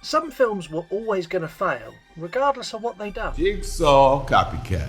Some films were always going to fail, regardless of what they done. Jigsaw copycat.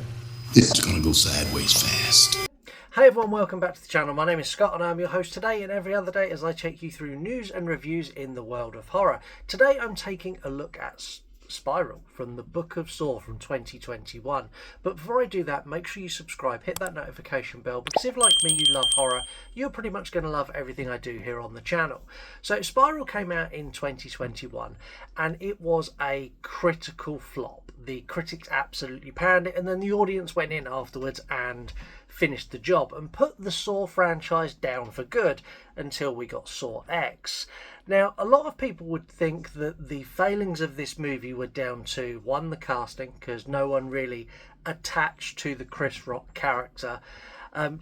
This is gonna go sideways fast. Hey everyone, welcome back to the channel. My name is Scott and I'm your host today and every other day as I take you through news and reviews in the world of horror. Today I'm taking a look at Spiral from the Book of Saw from 2021. But before I do that, make sure you subscribe, hit that notification bell, because if like me you love horror, you're pretty much going to love everything I do here on the channel. So Spiral came out in 2021 and it was a critical flop. The critics absolutely panned it and then the audience went in afterwards and finished the job and put the Saw franchise down for good until we got Saw X. Now, a lot of people would think that the failings of this movie were down to, one, the casting, because no one really attached to the Chris Rock character,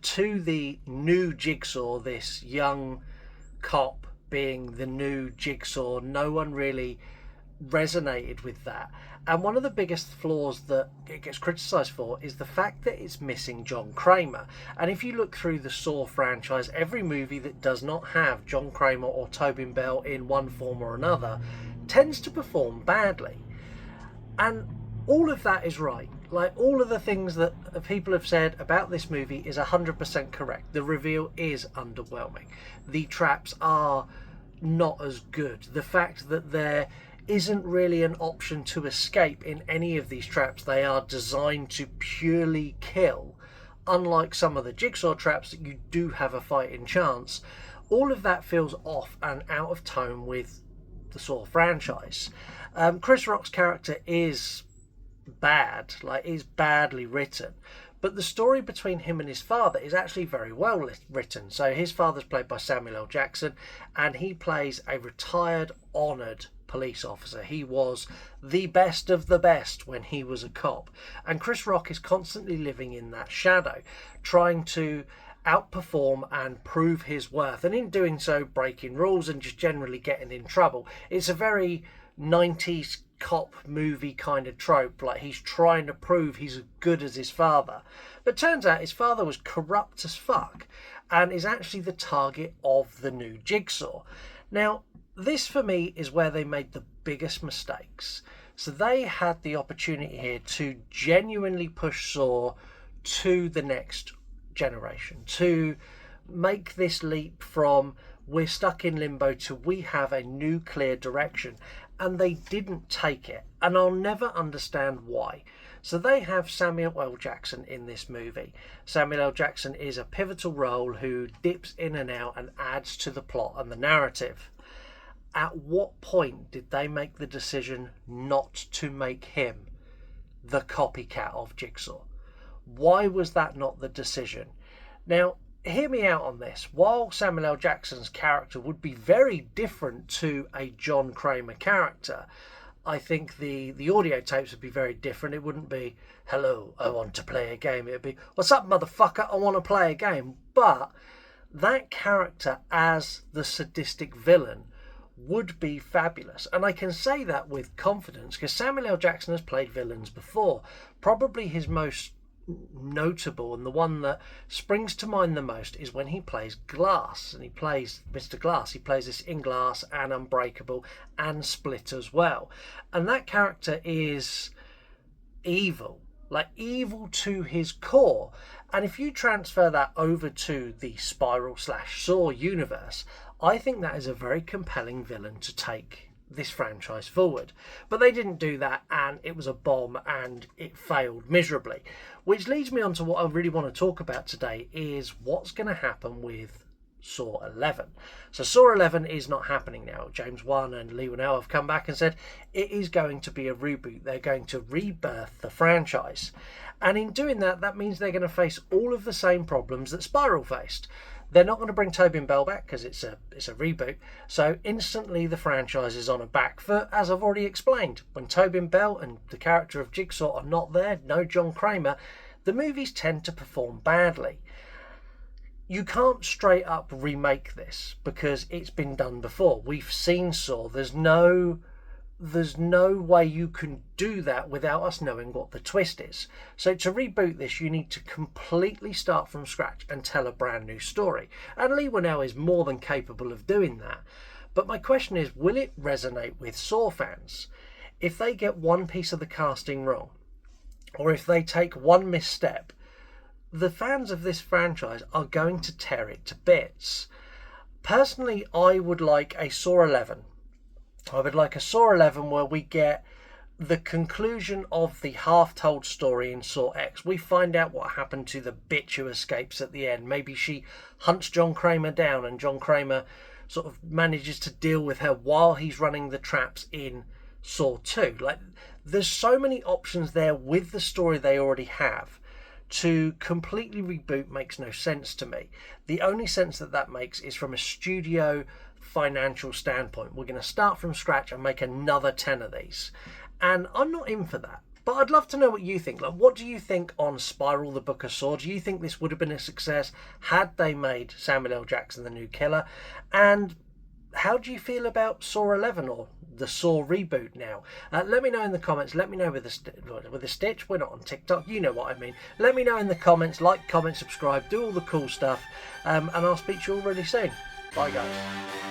two, the new Jigsaw, this young cop being the new Jigsaw, no one really resonated with that. And one of the biggest flaws that it gets criticised for is the fact that it's missing John Kramer. And if you look through the Saw franchise, every movie that does not have John Kramer or Tobin Bell in one form or another tends to perform badly. And all of that is right. Like, all of the things that people have said about this movie is 100% correct. The reveal is underwhelming. The traps are not as good. The fact that there isn't really an option to escape in any of these traps. They are designed to purely kill, unlike some of the Jigsaw traps that you do have a fighting chance. All of that feels off and out of tone with the Saw franchise. Chris Rock's character is bad, is badly written, but the story between him and his father is actually very well written. So his father's played by Samuel L. Jackson and he plays a retired, honoured police officer. He was the best of the best when he was a cop, and Chris Rock is constantly living in that shadow, trying to outperform and prove his worth, and in doing so breaking rules and just generally getting in trouble. It's a very 90s cop movie kind of trope, like he's trying to prove he's as good as his father, but turns out his father was corrupt as fuck and is actually the target of the new Jigsaw. Now, this for me is where they made the biggest mistakes. So they had the opportunity here to genuinely push Saw to the next generation, to make this leap from we're stuck in limbo to we have a new clear direction, and they didn't take it, and I'll never understand why. So they have Samuel L. Jackson in this movie. Samuel L. Jackson is a pivotal role who dips in and out and adds to the plot and the narrative. At what point did they make the decision not to make him the copycat of Jigsaw? Why was that not the decision? Now, hear me out on this. While Samuel L. Jackson's character would be very different to a John Kramer character, I think the audio tapes would be very different. It wouldn't be, hello, I want to play a game. It would be, what's up, motherfucker, I want to play a game. But that character as the sadistic villain would be fabulous, and I can say that with confidence because Samuel L. Jackson has played villains before. Probably his most notable and the one that springs to mind the most is when he plays Glass, and he plays Mr. Glass. He plays this in Glass and Unbreakable and Split as well, and that character is evil, like evil to his core. And if you transfer that over to the Spiral / Saw universe, I think that is a very compelling villain to take this franchise forward. But they didn't do that, and it was a bomb and it failed miserably. Which leads me on to what I really want to talk about today, is what's going to happen with Saw 11. So Saw 11 is not happening now. James Wan and Leigh Whannell have come back and said it is going to be a reboot. They're going to rebirth the franchise. And in doing that, that means they're going to face all of the same problems that Spiral faced. They're not going to bring Tobin Bell back because it's a reboot. So instantly the franchise is on a back foot, as I've already explained. When Tobin Bell and the character of Jigsaw are not there, no John Kramer, the movies tend to perform badly. You can't straight up remake this because it's been done before. We've seen Saw. There's no way you can do that without us knowing what the twist is. So to reboot this, you need to completely start from scratch and tell a brand new story. And Leigh Whannell is more than capable of doing that. But my question is, will it resonate with Saw fans? If they get one piece of the casting wrong, or if they take one misstep, the fans of this franchise are going to tear it to bits. Personally, I would like a Saw 11. I would like a Saw 11 where we get the conclusion of the half-told story in Saw X. We find out what happened to the bitch who escapes at the end. Maybe she hunts John Kramer down and John Kramer sort of manages to deal with her while he's running the traps in Saw 2. Like, there's so many options there with the story they already have. To completely reboot makes no sense to me. The only sense that makes is from a studio financial standpoint. We're going to start from scratch and make another 10 of these. And I'm not in for that. But I'd love to know what you think. Like, what do you think on Spiral, the Book of Saw? Do you think this would have been a success had they made Samuel L. Jackson the new killer? And how do you feel about Saw 11 or the Saw reboot now? Let me know in the comments. Let me know with a stitch. We're not on TikTok. You know what I mean. Let me know in the comments. Like, comment, subscribe. Do all the cool stuff. And I'll speak to you all really soon. Bye, guys.